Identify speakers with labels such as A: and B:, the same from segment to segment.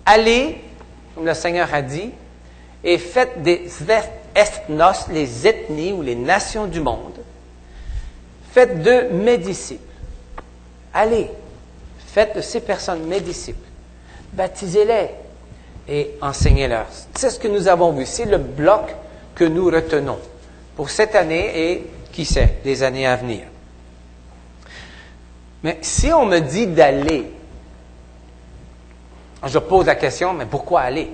A: Allez, comme le Seigneur a dit, et faites des ethnos, les ethnies ou les nations du monde. Faites de mes disciples. Allez, faites de ces personnes mes disciples. Baptisez-les et enseignez-leur. C'est ce que nous avons vu. C'est le bloc que nous retenons pour cette année et, qui sait, les années à venir. Mais si on me dit d'aller, je pose la question, mais pourquoi aller?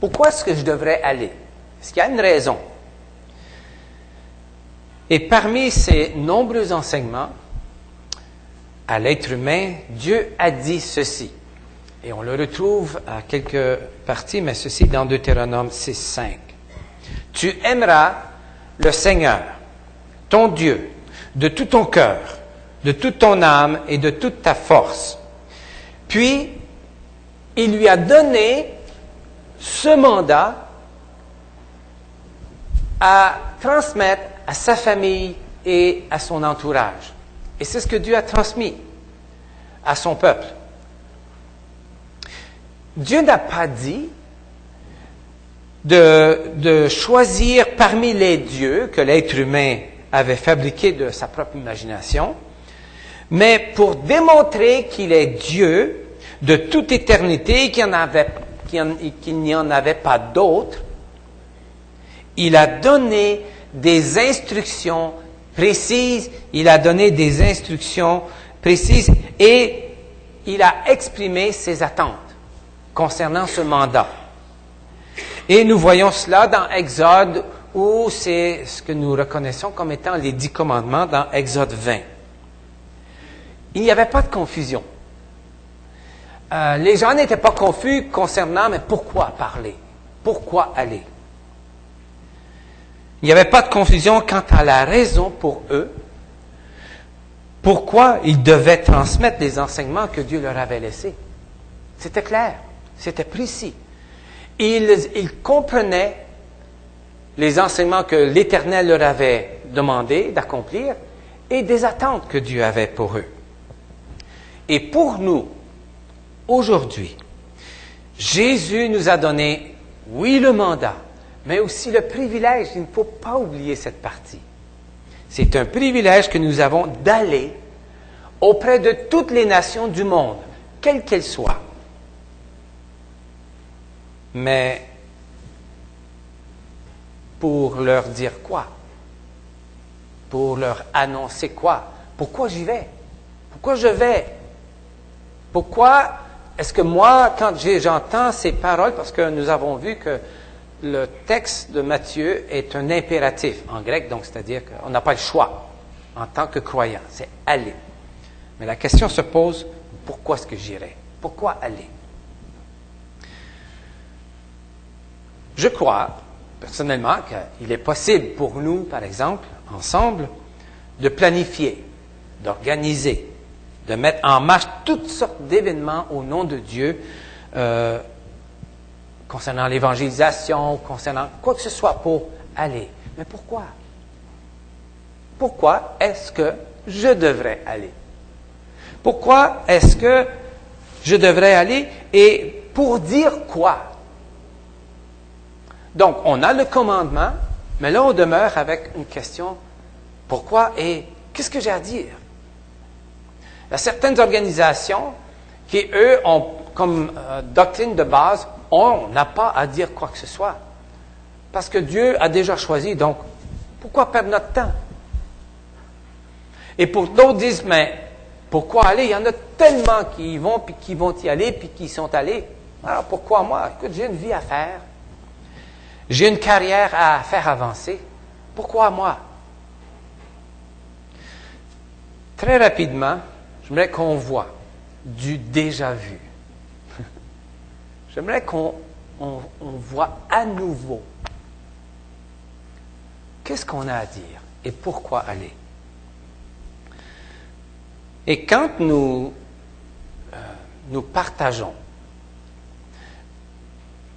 A: Pourquoi est-ce que je devrais aller? Est-ce qu'il y a une raison? Et parmi ces nombreux enseignements à l'être humain, Dieu a dit ceci. Et on le retrouve à quelques parties, mais ceci dans Deutéronome 6:5. Tu aimeras le Seigneur, ton Dieu, de tout ton cœur, de toute ton âme et de toute ta force. Puis, il lui a donné ce mandat à transmettre à sa famille et à son entourage. Et c'est ce que Dieu a transmis à son peuple. Dieu n'a pas dit de choisir parmi les dieux que l'être humain avait fabriqués de sa propre imagination, mais pour démontrer qu'il est Dieu de toute éternité, qu'il n'y en avait pas d'autre, il a donné des instructions précises, et il a exprimé ses attentes concernant ce mandat. Et nous voyons cela dans Exode, où c'est ce que nous reconnaissons comme étant les 10 commandements dans Exode 20. Il n'y avait pas de confusion. Les gens n'étaient pas confus concernant, mais pourquoi parler? Pourquoi aller? Il n'y avait pas de confusion quant à la raison pour eux, pourquoi ils devaient transmettre les enseignements que Dieu leur avait laissés. C'était clair, c'était précis. Ils comprenaient les enseignements que l'Éternel leur avait demandé d'accomplir et des attentes que Dieu avait pour eux. Et pour nous, aujourd'hui, Jésus nous a donné, oui, le mandat, mais aussi le privilège, il ne faut pas oublier cette partie. C'est un privilège que nous avons d'aller auprès de toutes les nations du monde, quelles qu'elles soient. Mais pour leur dire quoi? Pour leur annoncer quoi? Pourquoi j'y vais? Pourquoi je vais? Pourquoi est-ce que moi, quand j'entends ces paroles, parce que nous avons vu que le texte de Matthieu est un impératif en grec, donc c'est-à-dire qu'on n'a pas le choix en tant que croyant, c'est aller. Mais la question se pose, pourquoi est-ce que j'irai? Pourquoi aller? Je crois, personnellement, qu'il est possible pour nous, par exemple, ensemble, de planifier, d'organiser, de mettre en marche toutes sortes d'événements au nom de Dieu, concernant l'évangélisation, concernant quoi que ce soit pour aller. Mais pourquoi? Pourquoi est-ce que je devrais aller? Pourquoi est-ce que je devrais aller et pour dire quoi? Donc, on a le commandement, mais là, on demeure avec une question. Pourquoi et qu'est-ce que j'ai à dire? Il y a certaines organisations qui, eux, ont comme doctrine de base, on n'a pas à dire quoi que ce soit. Parce que Dieu a déjà choisi, donc pourquoi perdre notre temps? Et pour d'autres disent, mais pourquoi aller? Il y en a tellement qui y vont, puis qui vont y aller, puis qui y sont allés. Alors pourquoi moi? Écoute, j'ai une vie à faire. J'ai une carrière à faire avancer. Pourquoi moi? Très rapidement, j'aimerais qu'on voit du déjà vu. J'aimerais qu'on voit à nouveau qu'est-ce qu'on a à dire et pourquoi aller. Et quand nous partageons,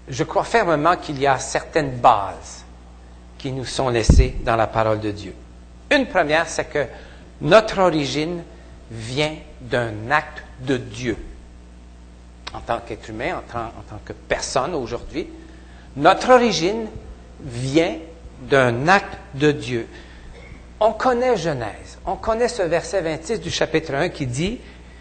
A: je crois fermement qu'il y a certaines bases qui nous sont laissées dans la parole de Dieu. Une première, c'est que notre origine vient d'un acte de Dieu. en tant qu'être humain, en tant que personne aujourd'hui, notre origine vient d'un acte de Dieu. On connaît Genèse, on connaît ce verset 26 du chapitre 1 qui dit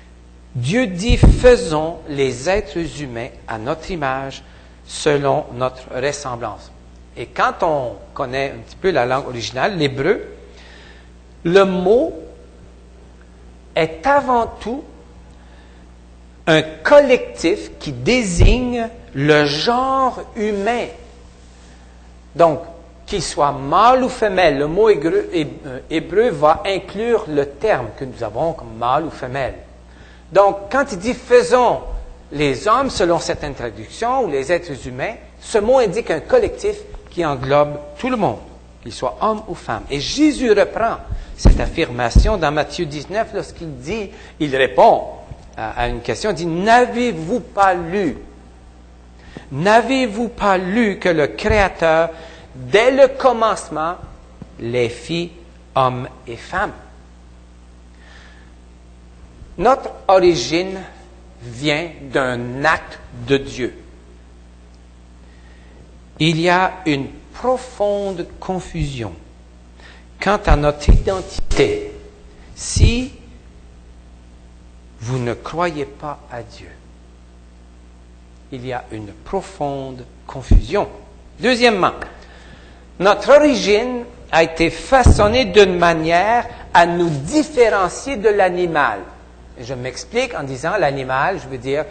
A: « Dieu dit, faisons les êtres humains à notre image, selon notre ressemblance. » Et quand on connaît un petit peu la langue originale, l'hébreu, le mot est avant tout un collectif qui désigne le genre humain. Donc, qu'il soit mâle ou femelle, le mot hébreu va inclure le terme que nous avons comme mâle ou femelle. Donc, quand il dit « faisons les hommes selon certaines traductions ou les êtres humains », ce mot indique un collectif qui englobe tout le monde, qu'il soit homme ou femme. Et Jésus reprend cette affirmation dans Matthieu 19 lorsqu'il dit, il répond à une question, il dit « N'avez-vous pas lu que le Créateur, dès le commencement, les fit hommes et femmes? » Notre origine vient d'un acte de Dieu. Il y a une profonde confusion quant à notre identité si vous ne croyez pas à Dieu. Il y a une profonde confusion. Deuxièmement, notre origine a été façonnée d'une manière à nous différencier de l'animal. Je m'explique en disant l'animal, je veux dire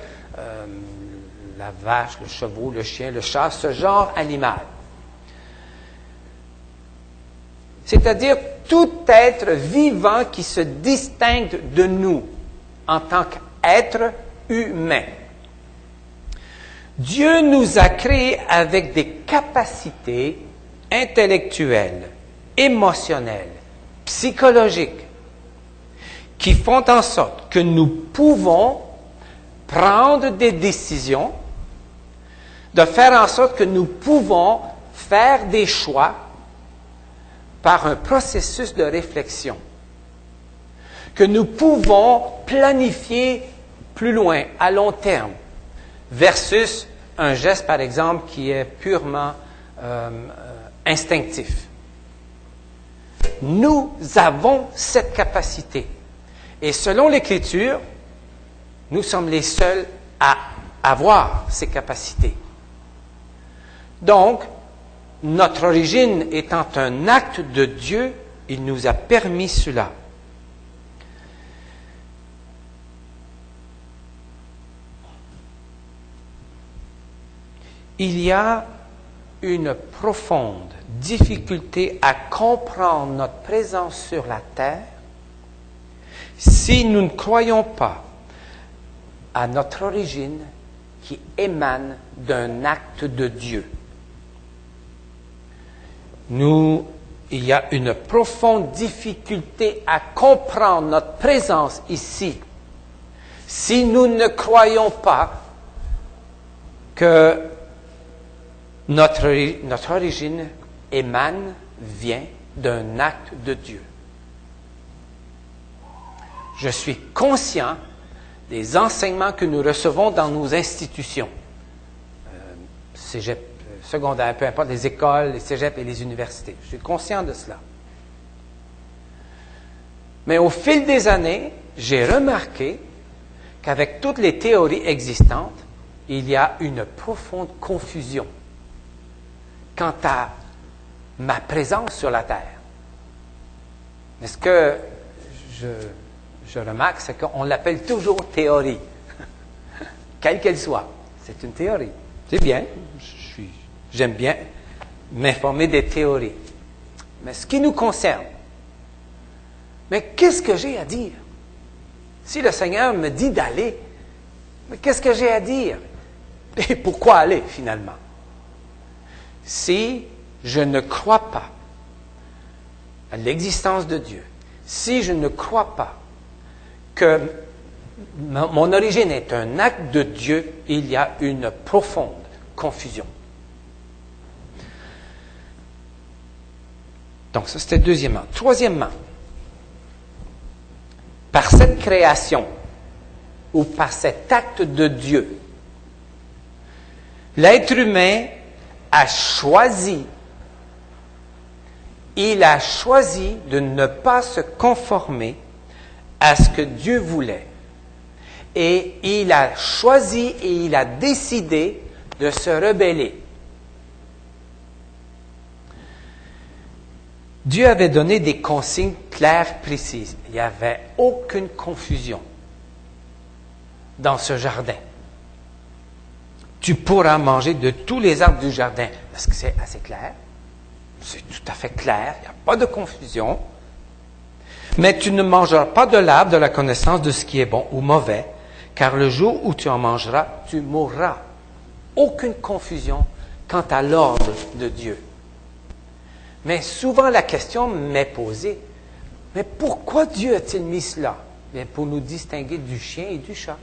A: la vache, le cheval, le chien, le chat, ce genre animal. C'est-à-dire tout être vivant qui se distingue de nous en tant qu'être humain. Dieu nous a créés avec des capacités intellectuelles, émotionnelles, psychologiques, qui font en sorte que nous pouvons prendre des décisions, de faire en sorte que nous pouvons faire des choix par un processus de réflexion, que nous pouvons planifier plus loin, à long terme, versus un geste, par exemple, qui est purement instinctif. Nous avons cette capacité. Et selon l'Écriture, nous sommes les seuls à avoir ces capacités. Donc, notre origine étant un acte de Dieu, il nous a permis cela. Il y a une profonde difficulté à comprendre notre présence sur la terre si nous ne croyons pas à notre origine qui émane d'un acte de Dieu. Il y a une profonde difficulté à comprendre notre présence ici si nous ne croyons pas que notre origine vient d'un acte de Dieu. Je suis conscient des enseignements que nous recevons dans nos institutions, cégep, secondaire, peu importe, les écoles, les cégeps et les universités. Je suis conscient de cela. Mais au fil des années, j'ai remarqué qu'avec toutes les théories existantes, il y a une profonde confusion quant à ma présence sur la terre. Mais ce que je remarque, c'est qu'on l'appelle toujours théorie, quelle qu'elle soit. C'est une théorie. C'est bien, j'aime bien m'informer des théories. Mais ce qui nous concerne, mais qu'est-ce que j'ai à dire? Si le Seigneur me dit d'aller, mais qu'est-ce que j'ai à dire? Et pourquoi aller, finalement? Si je ne crois pas à l'existence de Dieu, si je ne crois pas que mon origine est un acte de Dieu, il y a une profonde confusion. Donc, ça, c'était deuxièmement. Troisièmement, par cette création ou par cet acte de Dieu, L'être humain a choisi, il a choisi de ne pas se conformer à ce que Dieu voulait. Et il a choisi et il a décidé de se rebeller. Dieu avait donné des consignes claires, précises. Il n'y avait aucune confusion dans ce jardin. Tu pourras manger de tous les arbres du jardin. Est-ce que c'est assez clair? C'est tout à fait clair. Il n'y a pas de confusion. Mais tu ne mangeras pas de l'arbre de la connaissance de ce qui est bon ou mauvais, car le jour où tu en mangeras, tu mourras. Aucune confusion quant à l'ordre de Dieu. Mais souvent la question m'est posée, mais pourquoi Dieu a-t-il mis cela? Bien, pour nous distinguer du chien et du chat.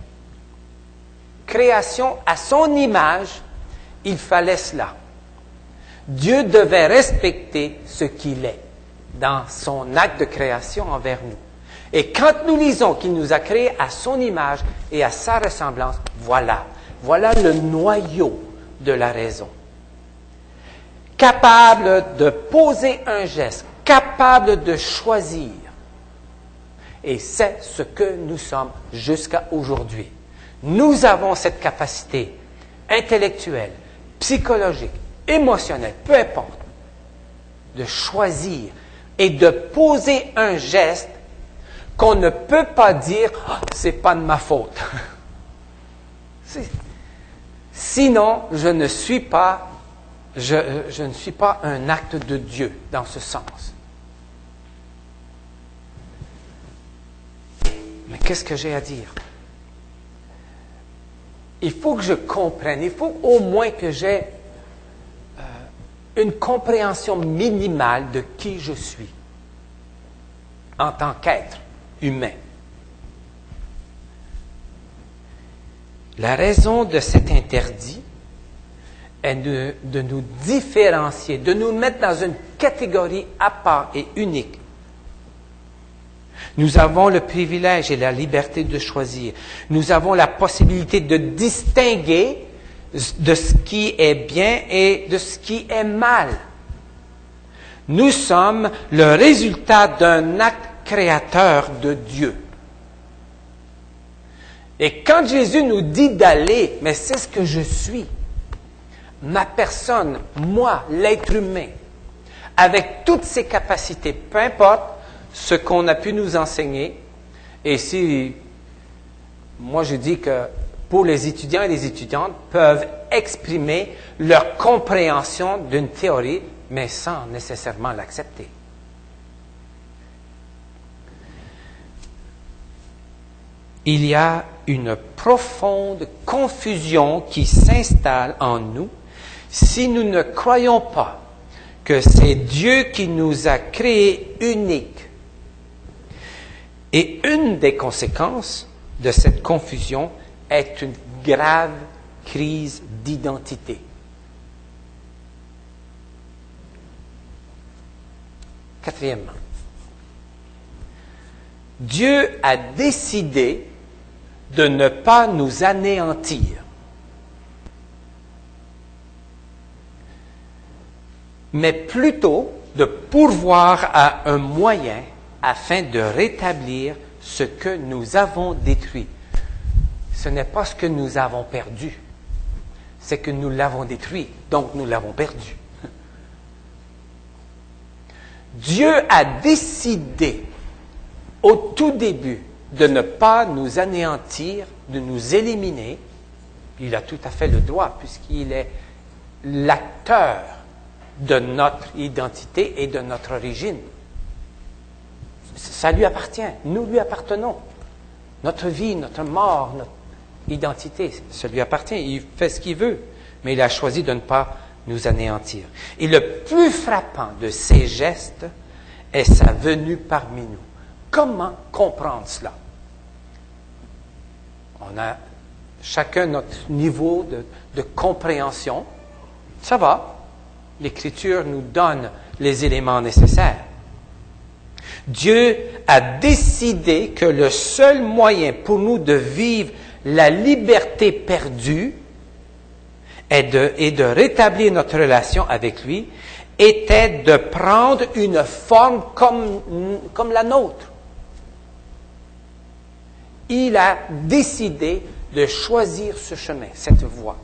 A: Création à son image, il fallait cela. Dieu devait respecter ce qu'il est dans son acte de création envers nous. Et quand nous lisons qu'il nous a créés à son image et à sa ressemblance, voilà le noyau de la raison. Capable de poser un geste, capable de choisir. Et c'est ce que nous sommes jusqu'à aujourd'hui. Nous avons cette capacité intellectuelle, psychologique, émotionnelle, peu importe, de choisir et de poser un geste qu'on ne peut pas dire « c'est pas de ma faute ». Sinon, je ne suis pas un acte de Dieu dans ce sens. Mais qu'est-ce que j'ai à dire? Il faut que je comprenne, il faut au moins que j'ai une compréhension minimale de qui je suis en tant qu'être humain. La raison de cet interdit est de nous différencier, de nous mettre dans une catégorie à part et unique. Nous avons le privilège et la liberté de choisir. Nous avons la possibilité de distinguer de ce qui est bien et de ce qui est mal. Nous sommes le résultat d'un acte créateur de Dieu. Et quand Jésus nous dit d'aller, mais c'est ce que je suis, ma personne, moi, l'être humain, avec toutes ses capacités, peu importe ce qu'on a pu nous enseigner, et si, moi je dis que pour les étudiants et les étudiantes peuvent exprimer leur compréhension d'une théorie, mais sans nécessairement l'accepter. Il y a une profonde confusion qui s'installe en nous si nous ne croyons pas que c'est Dieu qui nous a créés uniques. Et une des conséquences de cette confusion est une grave crise d'identité. Quatrièmement, Dieu a décidé de ne pas nous anéantir, mais plutôt de pourvoir à un moyen afin de rétablir ce que nous avons détruit. Ce n'est pas ce que nous avons perdu, c'est que nous l'avons détruit, donc nous l'avons perdu. Dieu a décidé au tout début de ne pas nous anéantir, de nous éliminer. Il a tout à fait le droit puisqu'il est l'acteur de notre identité et de notre origine. Ça lui appartient, nous lui appartenons. Notre vie, notre mort, notre identité, ça lui appartient. Il fait ce qu'il veut, mais il a choisi de ne pas nous anéantir. Et le plus frappant de ces gestes est sa venue parmi nous. Comment comprendre cela? On a chacun notre niveau de compréhension. Ça va. L'Écriture nous donne les éléments nécessaires. Dieu a décidé que le seul moyen pour nous de vivre la liberté perdue et de rétablir notre relation avec lui était de prendre une forme comme la nôtre. Il a décidé de choisir ce chemin, cette voie,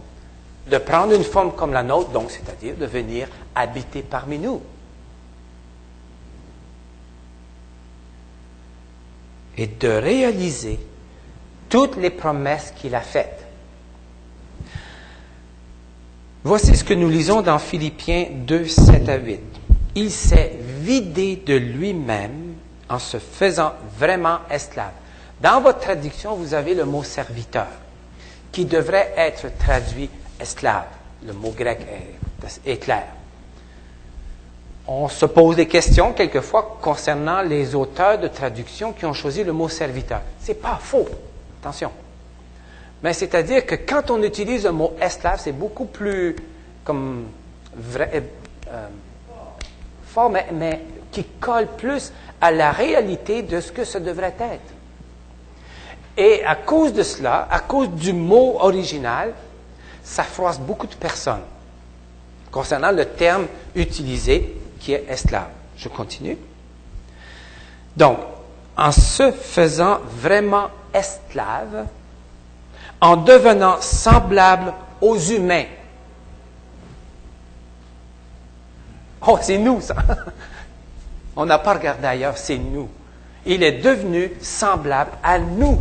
A: de prendre une forme comme la nôtre, donc c'est-à-dire de venir habiter parmi nous. Et de réaliser toutes les promesses qu'il a faites. Voici ce que nous lisons dans Philippiens 2, 7 à 8. Il s'est vidé de lui-même en se faisant vraiment esclave. Dans votre traduction, vous avez le mot serviteur, qui devrait être traduit esclave. Le mot grec est clair. On se pose des questions quelquefois concernant les auteurs de traduction qui ont choisi le mot serviteur. C'est pas faux, attention. Mais c'est-à-dire que quand on utilise le mot esclave, c'est beaucoup plus comme fort, mais qui colle plus à la réalité de ce que ça devrait être. Et à cause de cela, à cause du mot original, ça froisse beaucoup de personnes concernant le terme utilisé qui est esclave. Je continue. Donc, en se faisant vraiment esclave, en devenant semblable aux humains. Oh, c'est nous, ça! On n'a pas regardé ailleurs, c'est nous. Il est devenu semblable à nous.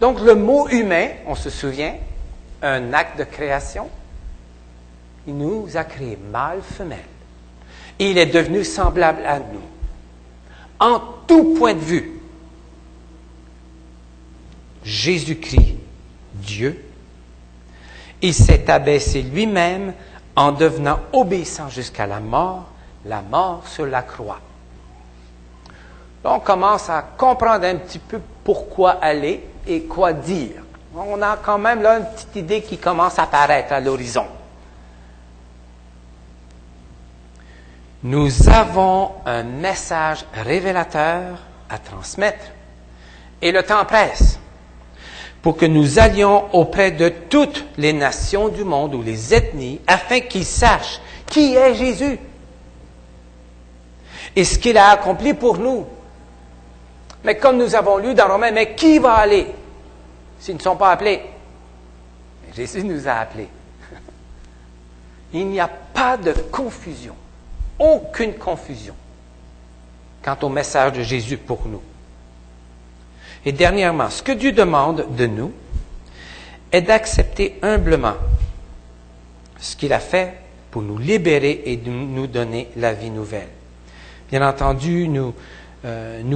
A: Donc, le mot humain, on se souvient, un acte de création, il nous a créé mâle, femelle. Il est devenu semblable à nous. En tout point de vue, Jésus-Christ, Dieu, il s'est abaissé lui-même en devenant obéissant jusqu'à la mort sur la croix. Là, on commence à comprendre un petit peu pourquoi aller et quoi dire. On a quand même là une petite idée qui commence à apparaître à l'horizon. Nous avons un message révélateur à transmettre et le temps presse pour que nous allions auprès de toutes les nations du monde ou les ethnies afin qu'ils sachent qui est Jésus et ce qu'il a accompli pour nous. Mais comme nous avons lu dans Romains, mais qui va aller s'ils ne sont pas appelés? Jésus nous a appelés. Il n'y a pas de confusion. Aucune confusion quant au message de Jésus pour nous. Et dernièrement, ce que Dieu demande de nous est d'accepter humblement ce qu'il a fait pour nous libérer et de nous donner la vie nouvelle. Bien entendu, nous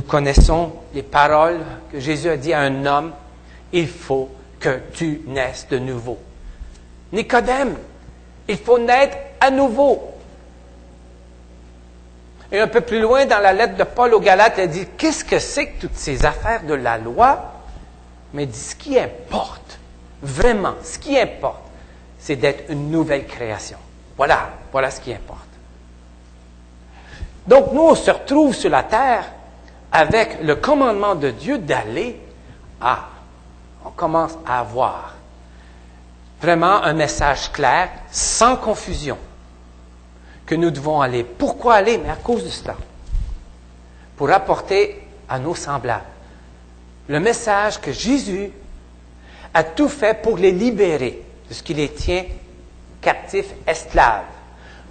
A: connaissons les paroles que Jésus a dit à un homme, « Il faut que tu naisses de nouveau. » Nicodème, il faut naître à nouveau. Et un peu plus loin, dans la lettre de Paul aux Galates, il dit, qu'est-ce que c'est que toutes ces affaires de la loi? Mais il dit, ce qui importe, vraiment, ce qui importe, c'est d'être une nouvelle création. Voilà ce qui importe. Donc, nous, on se retrouve sur la terre avec le commandement de Dieu d'aller on commence à avoir vraiment un message clair, sans confusion, que nous devons aller. Pourquoi aller? Mais à cause de cela. Pour apporter à nos semblables le message que Jésus a tout fait pour les libérer de ce qui les tient captifs, esclaves,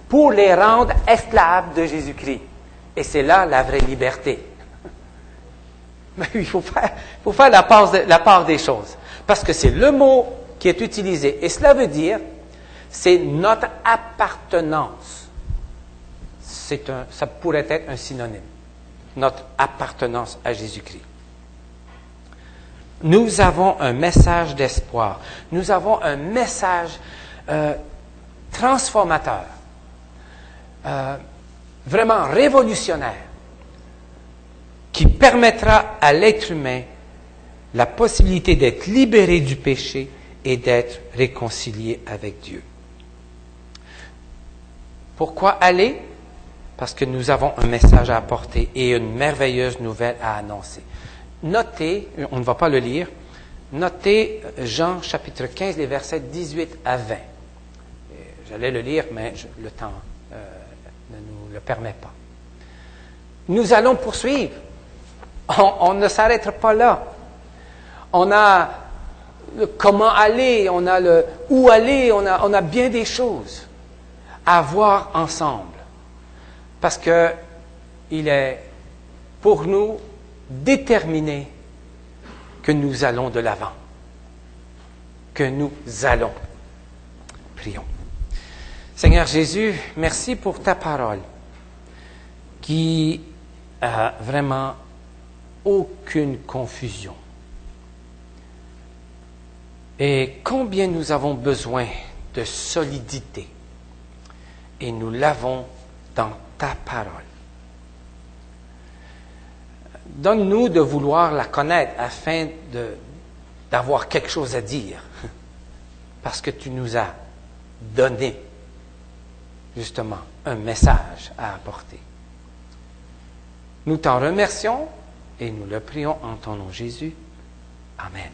A: pour les rendre esclaves de Jésus-Christ. Et c'est là la vraie liberté. Mais il faut faire la part des choses. Parce que c'est le mot qui est utilisé. Et cela veut dire, c'est notre appartenance. Ça pourrait être un synonyme. Notre appartenance à Jésus-Christ. Nous avons un message d'espoir. Nous avons un message transformateur. Vraiment révolutionnaire. Qui permettra à l'être humain la possibilité d'être libéré du péché et d'être réconcilié avec Dieu. Pourquoi aller? Parce que nous avons un message à apporter et une merveilleuse nouvelle à annoncer. Notez, on ne va pas le lire, notez Jean chapitre 15, les versets 18 à 20. J'allais le lire, mais le temps ne nous le permet pas. Nous allons poursuivre. On ne s'arrêtera pas là. On a le comment aller, on a le où aller, on a bien des choses à voir ensemble. Parce que il est pour nous déterminé que nous allons de l'avant. Que nous allons. Prions. Seigneur Jésus, merci pour ta parole qui a vraiment aucune confusion. Et combien nous avons besoin de solidité. Et nous l'avons dans ta parole. Donne-nous de vouloir la connaître afin d'avoir quelque chose à dire. Parce que tu nous as donné justement un message à apporter. Nous t'en remercions et nous le prions en ton nom Jésus. Amen.